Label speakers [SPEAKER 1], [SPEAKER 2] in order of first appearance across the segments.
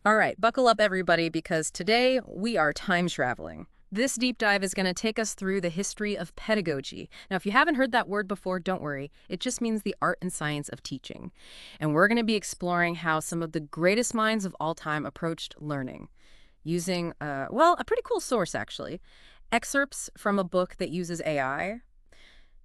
[SPEAKER 1] All right, buckle up, everybody, because today we are time traveling. This deep dive is going to take us through the history of pedagogy. Now, if you haven't heard that word before, don't worry. It just means the art and science of teaching. And we're going to be exploring how some of the greatest minds of all time approached learning using, a pretty cool source, actually. Excerpts from a book that uses AI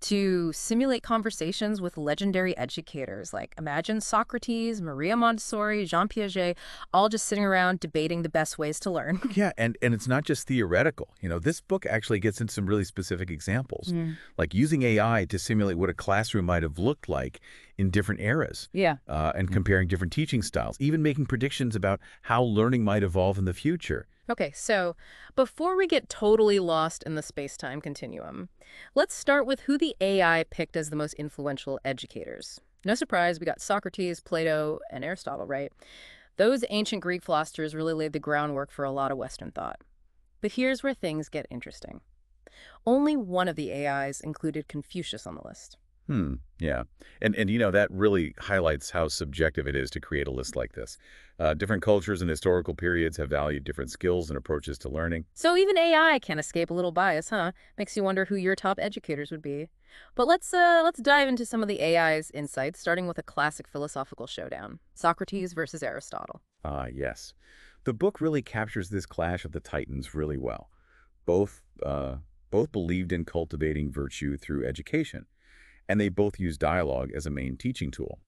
[SPEAKER 1] to simulate conversations with legendary educators. Like, imagine Socrates, Maria Montessori, Jean Piaget, all just sitting around debating the best ways to learn.
[SPEAKER 2] Yeah, and it's not just theoretical. This book actually gets into some really specific examples,
[SPEAKER 1] Mm.
[SPEAKER 2] like using AI to simulate what a classroom might have looked like in different eras,
[SPEAKER 1] Yeah.
[SPEAKER 2] and comparing different teaching styles, even making predictions about how learning might evolve in the future.
[SPEAKER 1] Okay, so before we get totally lost in the space-time continuum, let's start with who the AI picked as the most influential educators. No surprise, we got Socrates, Plato, and Aristotle, right? Those ancient Greek philosophers really laid the groundwork for a lot of Western thought. But here's where things get interesting. Only one of the AIs included Confucius on the list.
[SPEAKER 2] Yeah. And that really highlights how subjective it is to create a list like this. Different cultures and historical periods have valued different skills and approaches to learning.
[SPEAKER 1] So even AI can't escape a little bias, huh? Makes you wonder who your top educators would be. But let's dive into some of the AI's insights, starting with a classic philosophical showdown: Socrates versus Aristotle.
[SPEAKER 2] Ah, yes. The book really captures this clash of the titans really well. Both, both believed in cultivating virtue through education, and they both used dialogue as a main teaching tool.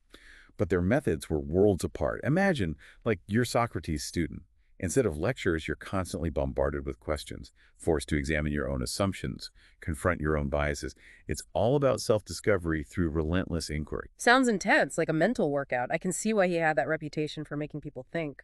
[SPEAKER 2] But their methods were worlds apart. Imagine, like, you're Socrates' student. Instead of lectures, you're constantly bombarded with questions, forced to examine your own assumptions, confront your own biases. It's all about self-discovery through relentless inquiry.
[SPEAKER 1] Sounds intense, like a mental workout. I can see why he had that reputation for making people think.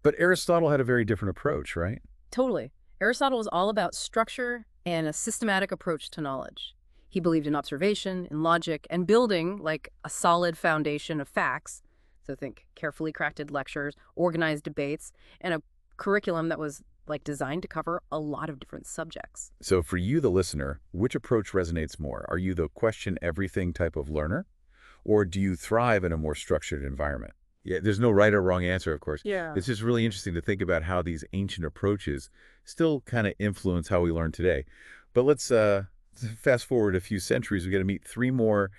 [SPEAKER 2] But Aristotle had a very different approach, right?
[SPEAKER 1] Totally. Aristotle was all about structure and a systematic approach to knowledge. He believed in observation, in logic, and building, like, a solid foundation of facts. So think carefully crafted lectures, organized debates, and a curriculum that was, like, designed to cover a lot of different subjects.
[SPEAKER 2] So for you, the listener, which approach resonates more? Are you the question everything type of learner? Or do you thrive in a more structured environment? Yeah, there's no right or wrong answer, of course.
[SPEAKER 1] Yeah.
[SPEAKER 2] It's just really interesting to think about how these ancient approaches still kind of influence how we learn today. But let's fast forward a few centuries. We got to meet three more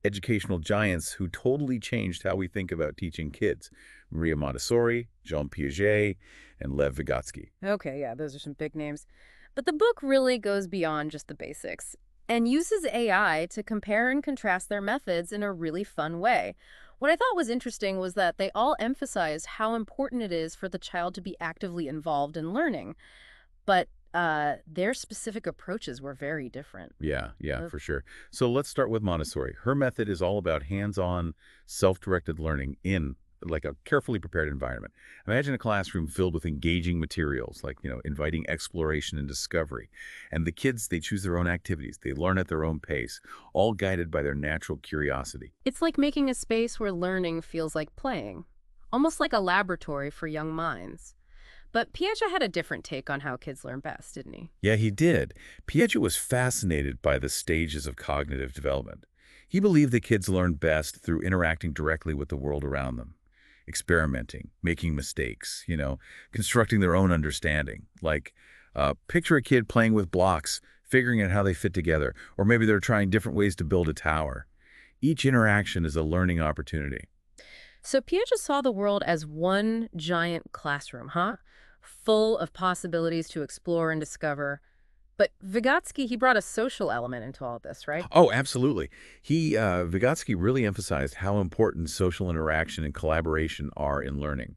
[SPEAKER 2] educational giants who totally changed how we think about teaching kids: Maria Montessori, Jean Piaget, and Lev Vygotsky.
[SPEAKER 1] Okay, yeah, those are some big names. But the book really goes beyond just the basics and uses AI to compare and contrast their methods in a really fun way. What I thought was interesting was that they all emphasize how important it is for the child to be actively involved in learning. But their specific approaches were very different.
[SPEAKER 2] Yeah, for sure. So let's start with Montessori. Her method is all about hands-on, self-directed learning in, like, a carefully prepared environment. Imagine a classroom filled with engaging materials, like, inviting exploration and discovery. And the kids, they choose their own activities. They learn at their own pace, all guided by their natural curiosity.
[SPEAKER 1] It's like making a space where learning feels like playing, almost like a laboratory for young minds. But Piaget had a different take on how kids learn best, didn't he?
[SPEAKER 2] Yeah, he did. Piaget was fascinated by the stages of cognitive development. He believed that kids learn best through interacting directly with the world around them, experimenting, making mistakes, constructing their own understanding. Like, picture a kid playing with blocks, figuring out how they fit together, or maybe they're trying different ways to build a tower. Each interaction is a learning opportunity.
[SPEAKER 1] So Piaget saw the world as one giant classroom, huh? Full of possibilities to explore and discover. But Vygotsky, he brought a social element into all of this, right?
[SPEAKER 2] Oh, absolutely. Vygotsky really emphasized how important social interaction and collaboration are in learning.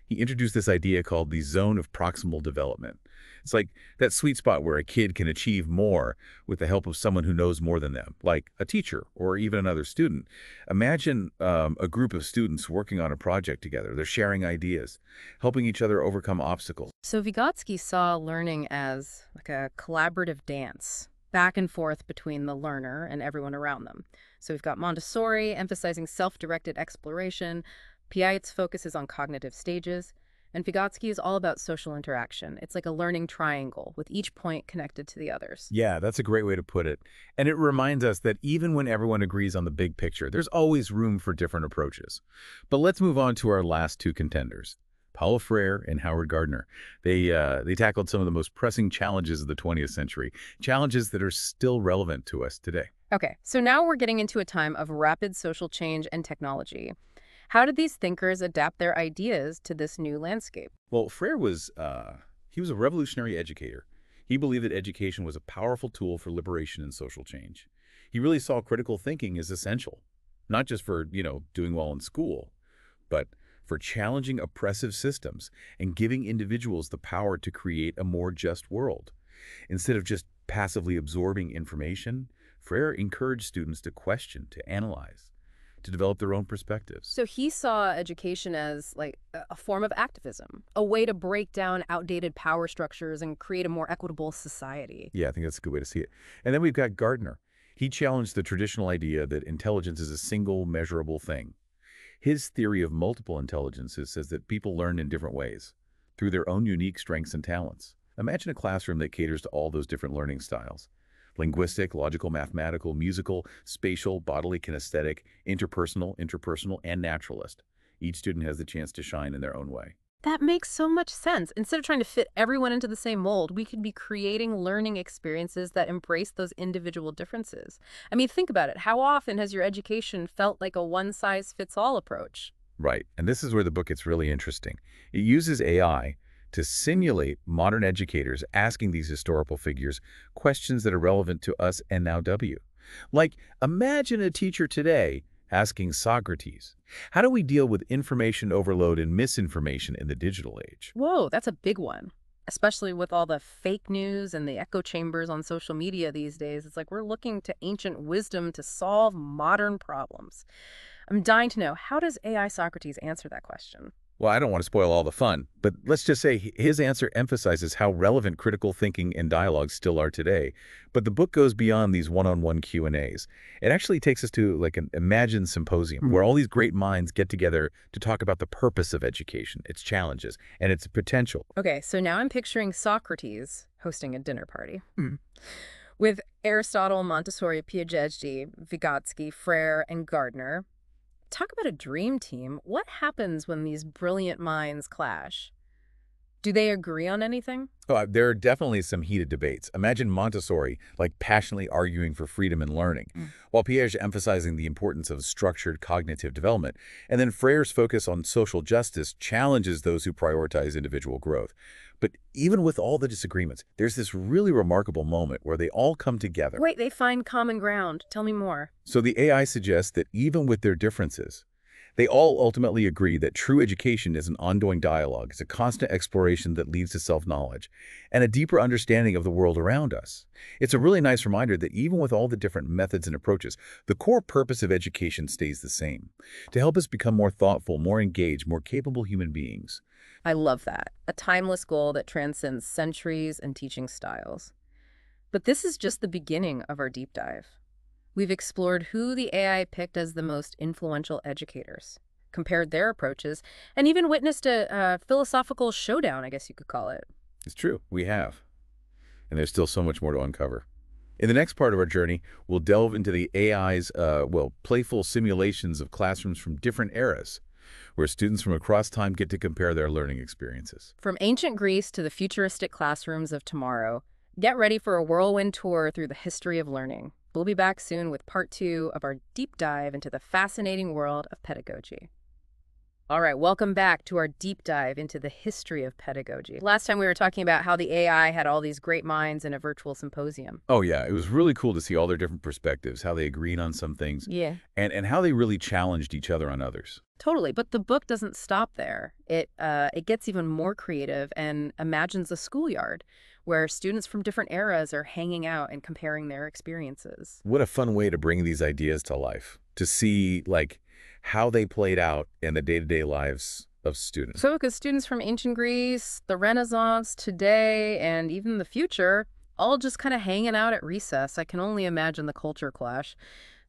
[SPEAKER 2] He introduced this idea called the zone of proximal development. It's like that sweet spot where a kid can achieve more with the help of someone who knows more than them, like a teacher or even another student. Imagine a group of students working on a project together. They're sharing ideas, helping each other overcome obstacles.
[SPEAKER 1] So Vygotsky saw learning as like a collaborative dance, back and forth between the learner and everyone around them. So we've got Montessori emphasizing self-directed exploration. Piaget's focus is on cognitive stages. And Vygotsky is all about social interaction. It's like a learning triangle, with each point connected to the others.
[SPEAKER 2] Yeah, that's a great way to put it. And it reminds us that even when everyone agrees on the big picture, there's always room for different approaches. But let's move on to our last two contenders: Paulo Freire and Howard Gardner. They tackled some of the most pressing challenges of the 20th century, challenges that are still relevant to us today.
[SPEAKER 1] Okay, so now we're getting into a time of rapid social change and technology. How did these thinkers adapt their ideas to this new landscape?
[SPEAKER 2] Well, Freire was he was a revolutionary educator. He believed that education was a powerful tool for liberation and social change. He really saw critical thinking as essential, not just for, doing well in school, but for challenging oppressive systems and giving individuals the power to create a more just world. Instead of just passively absorbing information, Freire encouraged students to question, to analyze, to develop their own perspectives.
[SPEAKER 1] So he saw education as like a form of activism, a way to break down outdated power structures and create a more equitable society.
[SPEAKER 2] Yeah, I think that's a good way to see it. And then we've got Gardner. He challenged the traditional idea that intelligence is a single measurable thing. His theory of multiple intelligences says that people learn in different ways, through their own unique strengths and talents. Imagine a classroom that caters to all those different learning styles: linguistic, logical, mathematical, musical, spatial, bodily, kinesthetic, interpersonal, and naturalist. Each student has the chance to shine in their own way.
[SPEAKER 1] That makes so much sense. Instead of trying to fit everyone into the same mold, we could be creating learning experiences that embrace those individual differences. I mean, think about it. How often has your education felt like a one-size-fits-all approach?
[SPEAKER 2] Right, and this is where the book gets really interesting. It uses AI to simulate modern educators asking these historical figures questions that are relevant to us and now W. Like, imagine a teacher today asking Socrates, how do we deal with information overload and misinformation in the digital age?
[SPEAKER 1] Whoa, that's a big one. Especially with all the fake news and the echo chambers on social media these days. It's like we're looking to ancient wisdom to solve modern problems. I'm dying to know, how does AI Socrates answer that question?
[SPEAKER 2] Well, I don't want to spoil all the fun, but let's just say his answer emphasizes how relevant critical thinking and dialogue still are today. But the book goes beyond these one-on-one Q&As. It actually takes us to like an imagined symposium where all these great minds get together to talk about the purpose of education, its challenges, and its potential.
[SPEAKER 1] Okay, so now I'm picturing Socrates hosting a dinner party. With Aristotle, Montessori, Piaget, Vygotsky, Freire, and Gardner. Talk about a dream team. What happens when these brilliant minds clash? Do they agree on anything?
[SPEAKER 2] Oh, there are definitely some heated debates. Imagine Montessori like passionately arguing for freedom and learning, while Piaget emphasizing the importance of structured cognitive development. And then Freire's focus on social justice challenges those who prioritize individual growth. But even with all the disagreements, there's this really remarkable moment where they all come together.
[SPEAKER 1] Wait, they find common ground. Tell me more.
[SPEAKER 2] So the AI suggests that even with their differences, they all ultimately agree that true education is an ongoing dialogue, it's a constant exploration that leads to self-knowledge and a deeper understanding of the world around us. It's a really nice reminder that even with all the different methods and approaches, the core purpose of education stays the same: to help us become more thoughtful, more engaged, more capable human beings.
[SPEAKER 1] I love that. A timeless goal that transcends centuries and teaching styles. But this is just the beginning of our deep dive. We've explored who the AI picked as the most influential educators, compared their approaches, and even witnessed a philosophical showdown, I guess you could call it.
[SPEAKER 2] It's true, we have. And there's still so much more to uncover. In the next part of our journey, we'll delve into the AI's, playful simulations of classrooms from different eras, where students from across time get to compare their learning experiences.
[SPEAKER 1] From ancient Greece to the futuristic classrooms of tomorrow, get ready for a whirlwind tour through the history of learning. We'll be back soon with part 2 of our deep dive into the fascinating world of pedagogy. All right, welcome back to our deep dive into the history of pedagogy. Last time we were talking about how the AI had all these great minds in a virtual symposium.
[SPEAKER 2] Oh yeah, it was really cool to see all their different perspectives, how they agreed on some things,
[SPEAKER 1] Yeah.
[SPEAKER 2] and how they really challenged each other on others.
[SPEAKER 1] Totally, but the book doesn't stop there. It gets even more creative and imagines a schoolyard where students from different eras are hanging out and comparing their experiences.
[SPEAKER 2] What a fun way to bring these ideas to life, to see like how they played out in the day-to-day lives of students.
[SPEAKER 1] So, because students from ancient Greece, the Renaissance, today, and even the future, all just kind of hanging out at recess. I can only imagine the culture clash.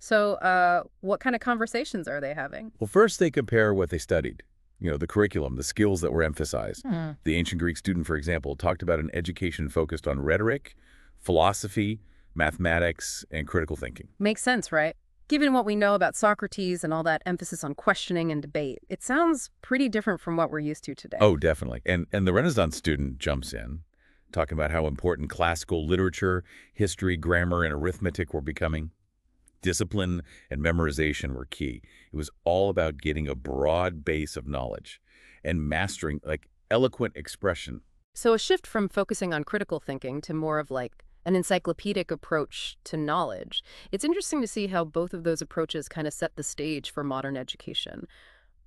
[SPEAKER 1] So, what kind of conversations are they having?
[SPEAKER 2] Well, first they compare what they studied. The curriculum, the skills that were emphasized. The ancient Greek student, for example, talked about an education focused on rhetoric, philosophy, mathematics, and critical thinking.
[SPEAKER 1] Makes sense, right? Given what we know about Socrates and all that emphasis on questioning and debate, it sounds pretty different from what we're used to today.
[SPEAKER 2] Oh, definitely. And the Renaissance student jumps in, talking about how important classical literature, history, grammar, and arithmetic were becoming. Discipline and memorization were key. It was all about getting a broad base of knowledge and mastering, like, eloquent expression.
[SPEAKER 1] So a shift from focusing on critical thinking to more of like an encyclopedic approach to knowledge. It's interesting to see how both of those approaches kind of set the stage for modern education.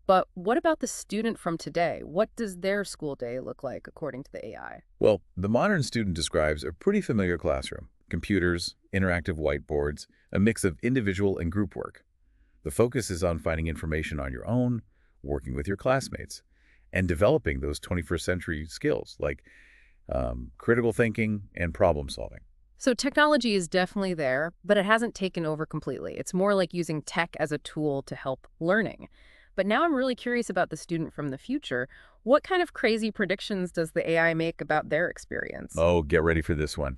[SPEAKER 1] But what about the student from today? What does their school day look like according to the AI?
[SPEAKER 2] Well, the modern student describes a pretty familiar classroom. Computers, interactive whiteboards, a mix of individual and group work. The focus is on finding information on your own, working with your classmates, and developing those 21st century skills like critical thinking and problem solving.
[SPEAKER 1] So technology is definitely there, but it hasn't taken over completely. It's more like using tech as a tool to help learning. But now I'm really curious about the student from the future. What kind of crazy predictions does the AI make about their experience?
[SPEAKER 2] Oh, get ready for this one.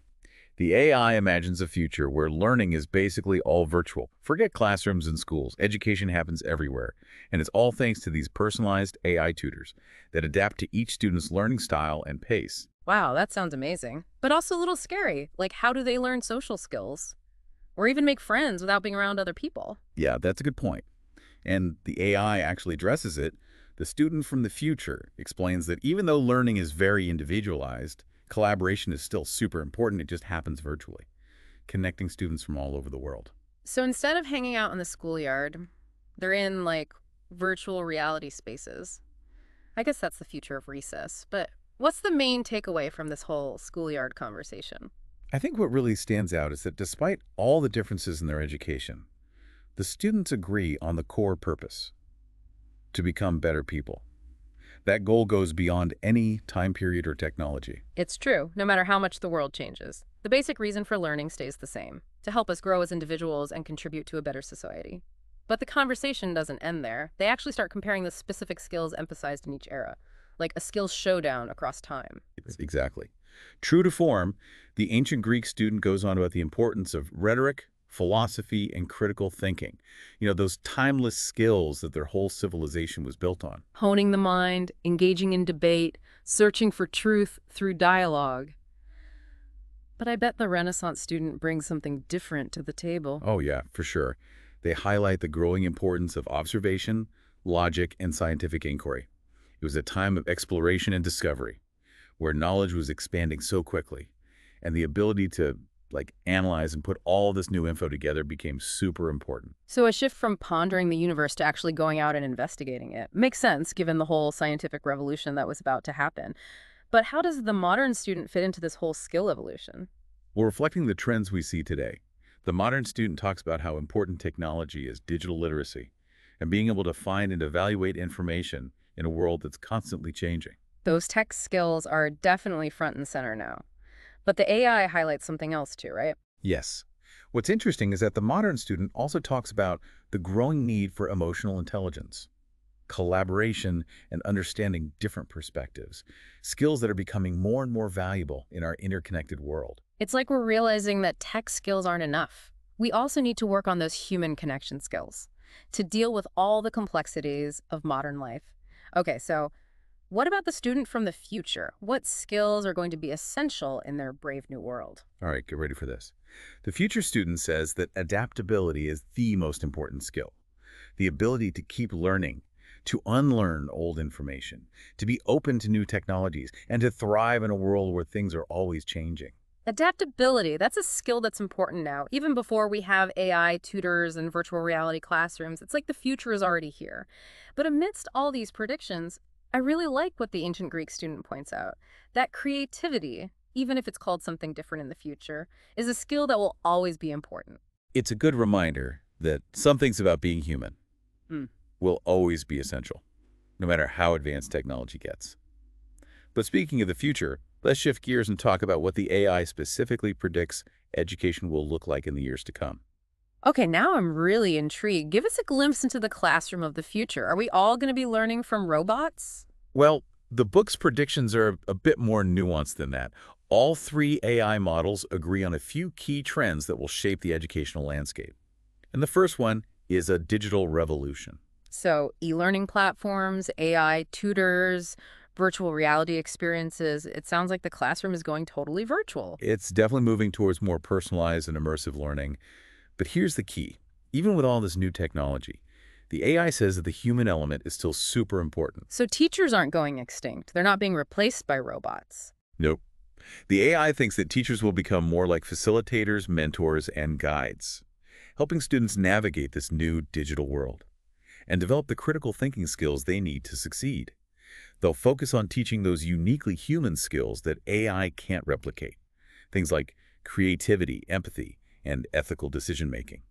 [SPEAKER 2] The AI imagines a future where learning is basically all virtual. Forget classrooms and schools. Education happens everywhere. And it's all thanks to these personalized AI tutors that adapt to each student's learning style and pace.
[SPEAKER 1] Wow, that sounds amazing. But also a little scary. Like, how do they learn social skills? Or even make friends without being around other people?
[SPEAKER 2] Yeah, that's a good point. And the AI actually addresses it. The student from the future explains that even though learning is very individualized, collaboration is still super important. It just happens virtually, connecting students from all over the world.
[SPEAKER 1] So instead of hanging out in the schoolyard, they're in, like, virtual reality spaces. I guess that's the future of recess. But what's the main takeaway from this whole schoolyard conversation?
[SPEAKER 2] I think what really stands out is that despite all the differences in their education, the students agree on the core purpose: to become better people. That goal goes beyond any time period or technology.
[SPEAKER 1] It's true, no matter how much the world changes. The basic reason for learning stays the same, to help us grow as individuals and contribute to a better society. But the conversation doesn't end there. They actually start comparing the specific skills emphasized in each era, like a skills showdown across time.
[SPEAKER 2] Exactly. True to form, the ancient Greek student goes on about the importance of rhetoric, philosophy, and critical thinking. Those timeless skills that their whole civilization was built on.
[SPEAKER 1] Honing the mind, engaging in debate, searching for truth through dialogue. But I bet the Renaissance student brings something different to the table.
[SPEAKER 2] Oh yeah, for sure. They highlight the growing importance of observation, logic, and scientific inquiry. It was a time of exploration and discovery, where knowledge was expanding so quickly, and the ability to analyze and put all this new info together became super important.
[SPEAKER 1] So a shift from pondering the universe to actually going out and investigating it makes sense given the whole scientific revolution that was about to happen. But how does the modern student fit into this whole skill evolution?
[SPEAKER 2] Well, reflecting the trends we see today, the modern student talks about how important technology is digital literacy and being able to find and evaluate information in a world that's constantly changing.
[SPEAKER 1] Those tech skills are definitely front and center now. But the AI highlights something else too, right?
[SPEAKER 2] Yes. What's interesting is that the modern student also talks about the growing need for emotional intelligence, collaboration, and understanding different perspectives, skills that are becoming more and more valuable in our interconnected world.
[SPEAKER 1] It's like we're realizing that tech skills aren't enough. We also need to work on those human connection skills to deal with all the complexities of modern life. Okay, so what about the student from the future? What skills are going to be essential in their brave new world?
[SPEAKER 2] All right, get ready for this. The future student says that adaptability is the most important skill. The ability to keep learning, to unlearn old information, to be open to new technologies, and to thrive in a world where things are always changing.
[SPEAKER 1] Adaptability, that's a skill that's important now. Even before we have AI tutors and virtual reality classrooms, it's like the future is already here. But amidst all these predictions, I really like what the ancient Greek student points out, that creativity, even if it's called something different in the future, is a skill that will always be important.
[SPEAKER 2] It's a good reminder that some things about being human will always be essential, no matter how advanced technology gets. But speaking of the future, let's shift gears and talk about what the AI specifically predicts education will look like in the years to come.
[SPEAKER 1] Okay, now I'm really intrigued. Give us a glimpse into the classroom of the future. Are we all going to be learning from robots?
[SPEAKER 2] Well, the book's predictions are a bit more nuanced than that. All three AI models agree on a few key trends that will shape the educational landscape. And the first one is a digital revolution.
[SPEAKER 1] So e-learning platforms, AI tutors, virtual reality experiences, it sounds like the classroom is going totally virtual.
[SPEAKER 2] It's definitely moving towards more personalized and immersive learning. But here's the key. Even with all this new technology, the AI says that the human element is still super important.
[SPEAKER 1] So teachers aren't going extinct. They're not being replaced by robots.
[SPEAKER 2] Nope. The AI thinks that teachers will become more like facilitators, mentors, and guides, helping students navigate this new digital world and develop the critical thinking skills they need to succeed. They'll focus on teaching those uniquely human skills that AI can't replicate, things like creativity, empathy, and ethical decision-making.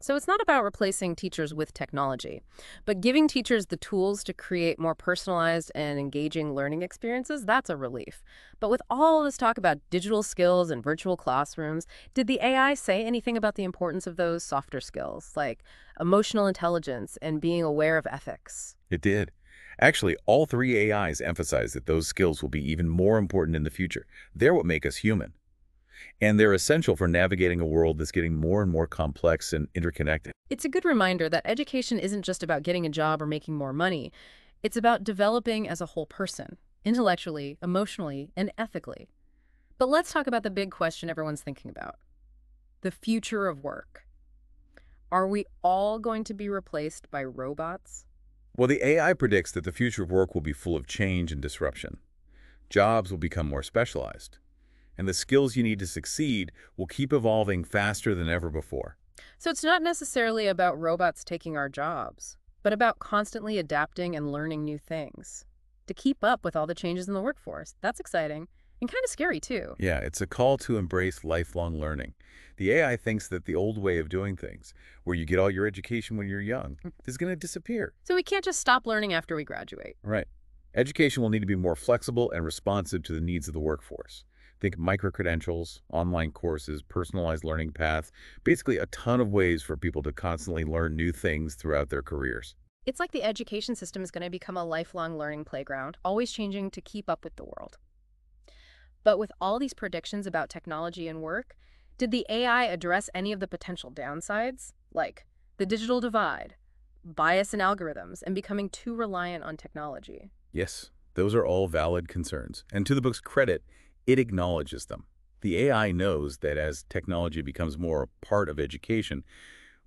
[SPEAKER 1] So it's not about replacing teachers with technology, but giving teachers the tools to create more personalized and engaging learning experiences. That's a relief. But with all this talk about digital skills and virtual classrooms, did the AI say anything about the importance of those softer skills, like emotional intelligence and being aware of ethics?
[SPEAKER 2] It did. Actually, all three AIs emphasize that those skills will be even more important in the future. They're what make us human. And they're essential for navigating a world that's getting more and more complex and interconnected.
[SPEAKER 1] It's a good reminder that education isn't just about getting a job or making more money. It's about developing as a whole person, intellectually, emotionally, and ethically. But let's talk about the big question everyone's thinking about: the future of work. Are we all going to be replaced by robots?
[SPEAKER 2] Well, the AI predicts that the future of work will be full of change and disruption. Jobs will become more specialized, and the skills you need to succeed will keep evolving faster than ever before.
[SPEAKER 1] So it's not necessarily about robots taking our jobs, but about constantly adapting and learning new things to keep up with all the changes in the workforce. That's exciting and kind of scary, too.
[SPEAKER 2] Yeah, it's a call to embrace lifelong learning. The AI thinks that the old way of doing things, where you get all your education when you're young, is going to disappear.
[SPEAKER 1] So we can't just stop learning after we graduate.
[SPEAKER 2] Right. Education will need to be more flexible and responsive to the needs of the workforce. Think micro-credentials, online courses, personalized learning paths, basically a ton of ways for people to constantly learn new things throughout their careers.
[SPEAKER 1] It's like the education system is going to become a lifelong learning playground, always changing to keep up with the world. But with all these predictions about technology and work, did the AI address any of the potential downsides, like the digital divide, bias in algorithms, and becoming too reliant on technology?
[SPEAKER 2] Yes, those are all valid concerns. And to the book's credit, it acknowledges them. The AI knows that as technology becomes more a part of education,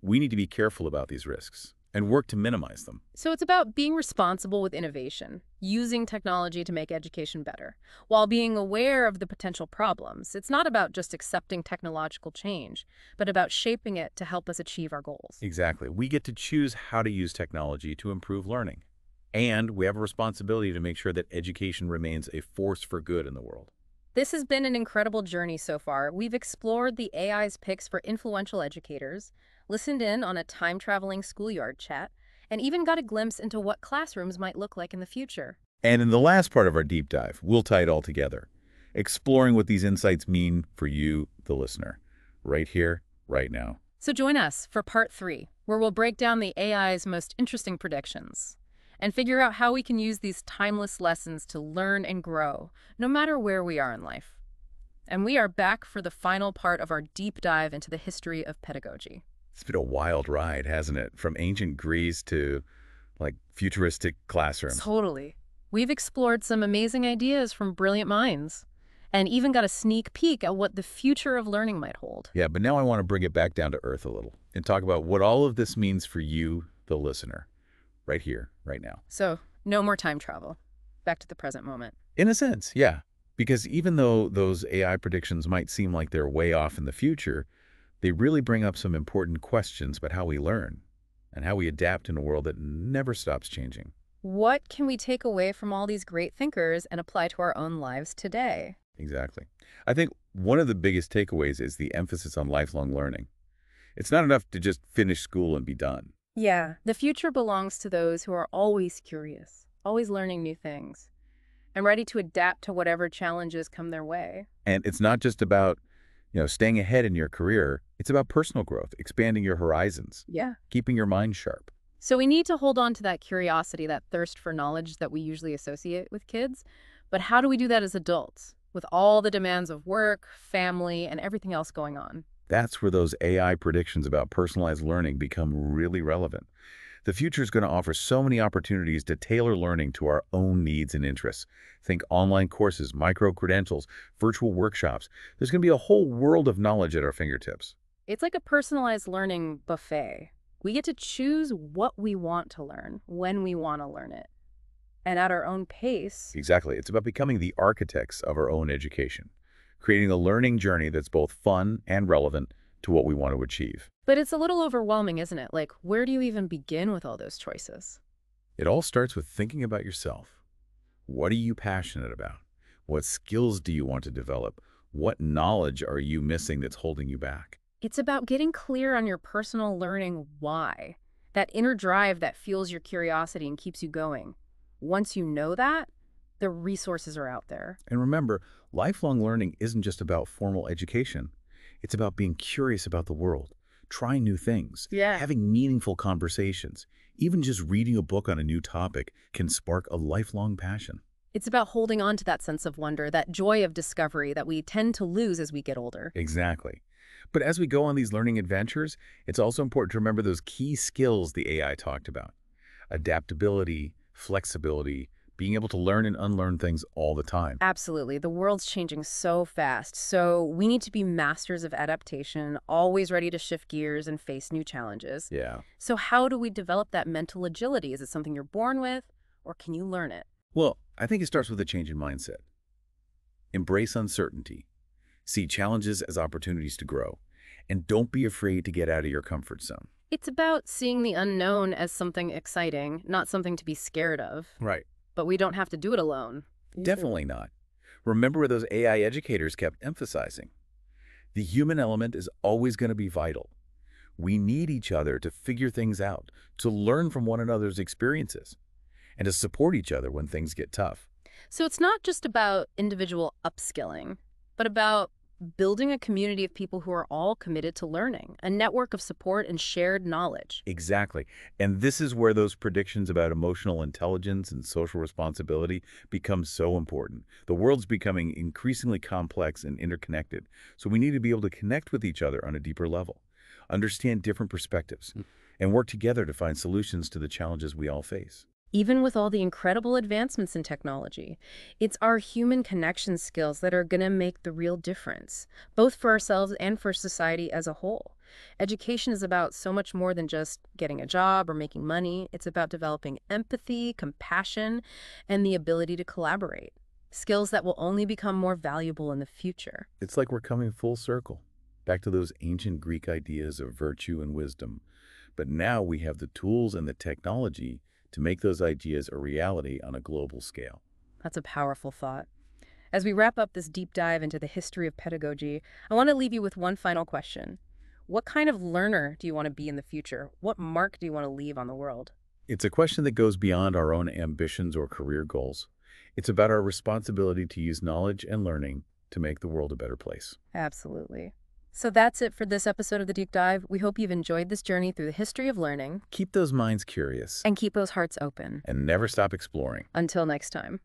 [SPEAKER 2] we need to be careful about these risks and work to minimize them.
[SPEAKER 1] So it's about being responsible with innovation, using technology to make education better, while being aware of the potential problems. It's not about just accepting technological change, but about shaping it to help us achieve our goals.
[SPEAKER 2] Exactly. We get to choose how to use technology to improve learning. And we have a responsibility to make sure that education remains a force for good in the world.
[SPEAKER 1] This has been an incredible journey so far. We've explored the AI's picks for influential educators, listened in on a time-traveling schoolyard chat, and even got a glimpse into what classrooms might look like in the future.
[SPEAKER 2] And in the last part of our deep dive, we'll tie it all together, exploring what these insights mean for you, the listener, right here, right now.
[SPEAKER 1] So join us for part 3, where we'll break down the AI's most interesting predictions and figure out how we can use these timeless lessons to learn and grow, no matter where we are in life. And we are back for the final part of our deep dive into the history of pedagogy.
[SPEAKER 2] It's been a wild ride, hasn't it? From ancient Greece to, futuristic classrooms.
[SPEAKER 1] Totally. We've explored some amazing ideas from brilliant minds, and even got a sneak peek at what the future of learning might hold.
[SPEAKER 2] Yeah, but now I want to bring it back down to earth a little and talk about what all of this means for you, the listener, right here, right now.
[SPEAKER 1] So, no more time travel. Back to the present moment.
[SPEAKER 2] In a sense, yeah. Because even though those AI predictions might seem like they're way off in the future, they really bring up some important questions about how we learn and how we adapt in a world that never stops changing.
[SPEAKER 1] What can we take away from all these great thinkers and apply to our own lives today?
[SPEAKER 2] Exactly. I think one of the biggest takeaways is the emphasis on lifelong learning. It's not enough to just finish school and be done.
[SPEAKER 1] Yeah, the future belongs to those who are always curious, always learning new things, and ready to adapt to whatever challenges come their way.
[SPEAKER 2] And it's not just about, staying ahead in your career. It's about personal growth, expanding your horizons,
[SPEAKER 1] Yeah.
[SPEAKER 2] keeping your mind sharp.
[SPEAKER 1] So we need to hold on to that curiosity, that thirst for knowledge that we usually associate with kids. But how do we do that as adults, with all the demands of work, family, and everything else going on?
[SPEAKER 2] That's where those AI predictions about personalized learning become really relevant. The future is going to offer so many opportunities to tailor learning to our own needs and interests. Think online courses, micro-credentials, virtual workshops. There's going to be a whole world of knowledge at our fingertips.
[SPEAKER 1] It's like a personalized learning buffet. We get to choose what we want to learn, when we want to learn it, and at our own pace.
[SPEAKER 2] Exactly. It's about becoming the architects of our own education, creating a learning journey that's both fun and relevant to what we want to achieve.
[SPEAKER 1] But it's a little overwhelming, isn't it? Like, where do you even begin with all those choices?
[SPEAKER 2] It all starts with thinking about yourself. What are you passionate about? What skills do you want to develop? What knowledge are you missing that's holding you back?
[SPEAKER 1] It's about getting clear on your personal learning why. That inner drive that fuels your curiosity and keeps you going. Once you know that, the resources are out there.
[SPEAKER 2] And remember, lifelong learning isn't just about formal education. It's about being curious about the world, trying new things,
[SPEAKER 1] Yeah.
[SPEAKER 2] having meaningful conversations. Even just reading a book on a new topic can spark a lifelong passion.
[SPEAKER 1] It's about holding on to that sense of wonder, that joy of discovery that we tend to lose as we get older.
[SPEAKER 2] Exactly. But as we go on these learning adventures, it's also important to remember those key skills the AI talked about. Adaptability, flexibility, being able to learn and unlearn things all the time.
[SPEAKER 1] Absolutely. The world's changing so fast, so we need to be masters of adaptation, always ready to shift gears and face new challenges.
[SPEAKER 2] Yeah.
[SPEAKER 1] So how do we develop that mental agility? Is it something you're born with, or can you learn it?
[SPEAKER 2] Well, I think it starts with a change in mindset. Embrace uncertainty. See challenges as opportunities to grow. And don't be afraid to get out of your comfort zone.
[SPEAKER 1] It's about seeing the unknown as something exciting, not something to be scared of.
[SPEAKER 2] Right.
[SPEAKER 1] But we don't have to do it alone.
[SPEAKER 2] Definitely not. Remember what those AI educators kept emphasizing. The human element is always going to be vital. We need each other to figure things out, to learn from one another's experiences, and to support each other when things get tough.
[SPEAKER 1] So it's not just about individual upskilling, but about building a community of people who are all committed to learning, a network of support and shared knowledge.
[SPEAKER 2] Exactly. And this is where those predictions about emotional intelligence and social responsibility become so important. The world's becoming increasingly complex and interconnected, so we need to be able to connect with each other on a deeper level, understand different perspectives, and work together to find solutions to the challenges we all face.
[SPEAKER 1] Even with all the incredible advancements in technology, it's our human connection skills that are going to make the real difference, both for ourselves and for society as a whole. Education is about so much more than just getting a job or making money. It's about developing empathy, compassion, and the ability to collaborate. Skills that will only become more valuable in the future.
[SPEAKER 2] It's like we're coming full circle, back to those ancient Greek ideas of virtue and wisdom. But now we have the tools and the technology to make those ideas a reality on a global scale.
[SPEAKER 1] That's a powerful thought. As we wrap up this deep dive into the history of pedagogy, I want to leave you with one final question. What kind of learner do you want to be in the future? What mark do you want to leave on the world?
[SPEAKER 2] It's a question that goes beyond our own ambitions or career goals. It's about our responsibility to use knowledge and learning to make the world a better place.
[SPEAKER 1] Absolutely. So that's it for this episode of The Deep Dive. We hope you've enjoyed this journey through the history of learning.
[SPEAKER 2] Keep those minds curious
[SPEAKER 1] And keep those hearts open.
[SPEAKER 2] and never stop exploring.
[SPEAKER 1] Until next time.